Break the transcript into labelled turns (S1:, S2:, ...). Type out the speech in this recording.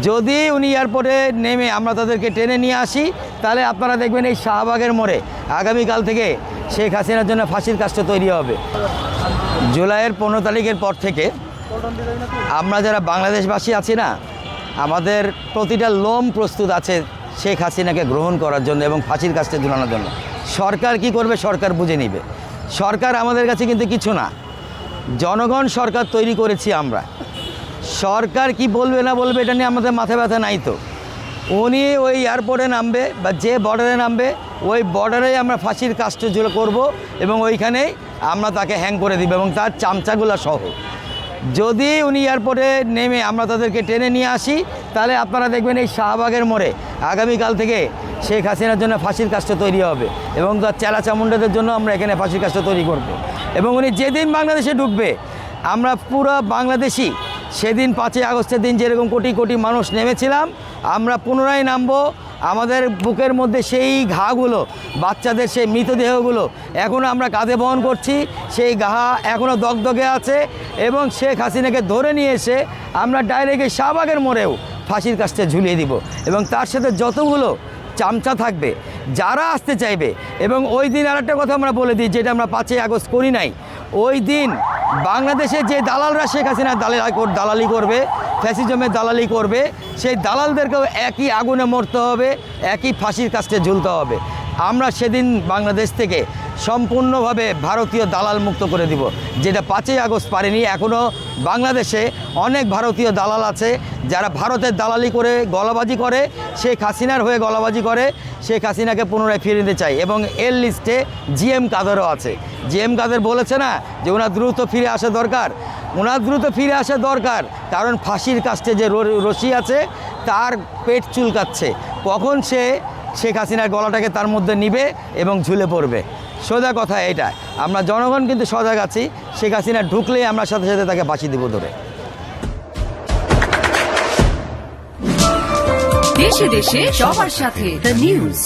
S1: যদি উনি এয়ারপোর্টে নেমে আমরা তাদেরকে টেনে নিয়ে আসি, তাহলে আপনারা দেখবেন এই শাহবাগের মোড়ে আগামীকাল থেকে শেখ হাসিনার জন্য ফাঁসির কাজটা তৈরি হবে। জুলাইয়ের 15 তারিখের পর থেকে আমরা যারা বাংলাদেশবাসী আছি না, আমাদের প্রতিটা লোম প্রস্তুত আছে শেখ হাসিনাকে গ্রহণ করার জন্য এবং ফাঁসির কাজটা ঝুলানোর জন্য। সরকার কি করবে সরকার বুঝে নিবে। সরকার আমাদের কাছে কিন্তু কিছু না, জনগণ সরকার তৈরি করেছি আমরা। সরকার কি বলবে না বলবে এটা নিয়ে আমাদের মাথা ব্যথা নাই। তো উনি ওই এয়ারপোর্টে নামবে বা যে বর্ডারে নামবে, ওই বর্ডারে আমরা ফাঁসির কাজটা করব এবং ওইখানেই আমরা তাকে হ্যাং করে দিব এবং তার চামচাগুলো সহ। যদি উনি এয়ারপোর্টে নেমে আমরা তাদেরকে টেনে নিয়ে আসি, তাহলে আপনারা দেখবেন এই শাহবাগের মোড়ে আগামীকাল থেকে শেখ হাসিনার জন্য ফাঁসির কাজটা তৈরি হবে এবং তার চেলা চামুন্ডাদের জন্য আমরা এখানে ফাঁসির কাজটা তৈরি করব। এবং উনি যেদিন বাংলাদেশে ঢুকবে, আমরা পুরো বাংলাদেশি সেদিন 5ই আগস্টের দিন যেরকম কোটি কোটি মানুষ নেমেছিলাম, আমরা পুনরায় নামবো। আমাদের বুকের মধ্যে সেই ঘাগুলো, বাচ্চাদের সেই মৃতদেহগুলো এখনও আমরা কাঁধে বহন করছি, সেই ঘা এখনও দগদগে আছে এবং শেখ হাসিনাকে ধরে নিয়ে এসে আমরা ডাইরেক্ট শাহবাগের মোড়েও ফাঁসির কাজটা ঝুলিয়ে দিব এবং তার সাথে যতগুলো চামচা থাকবে যারা আসতে চাইবে। এবং ওই দিন আরেকটা কথা আমরা বলে দিই, যেটা আমরা 5ই আগস্ট করি নাই, ওই দিন বাংলাদেশে যে দালালরা শেখ হাসিনার দালালি করবে, ফ্যাসিজমের দালালি করবে, সেই দালালদেরকেও একই আগুনে মরতে হবে, একই ফাঁসির কাজটা ঝুলতে হবে। আমরা সেদিন বাংলাদেশ থেকে সম্পূর্ণভাবে ভারতীয় দালাল মুক্ত করে দিব, যেটা 5ই আগস্ট পারেনি। এখনও বাংলাদেশে অনেক ভারতীয় দালাল আছে যারা ভারতের দালালি করে গলাবাজি করে, শেখ হাসিনার হয়ে গলাবাজি করে, শেখ হাসিনাকে পুনরায় ফিরিয়ে দিতে চায়। এবং এর লিস্টে জিএম কাদেরও আছে। জিএম কাদের বলেছে না যে ওনার দ্রুত ফিরে আসা দরকার, ওনার দ্রুত ফিরে আসা দরকার, কারণ ফাঁসির কাজটা যে রশি আছে তার পেট চুলকাচ্ছে, কখন সে শেখ হাসিনার গলাটাকে তার মধ্যে নিবে এবং ঝুলে পড়বে। সোজা কথা এটা। আমরা জনগণ কিন্তু সজাগ আছি, শেখ হাসিনা ঢুকলেই আমরা সাথে সাথে তাকে ফাঁসি দিব ধরে।
S2: দেশে দেশে সবার সাথে দ্য নিউজ।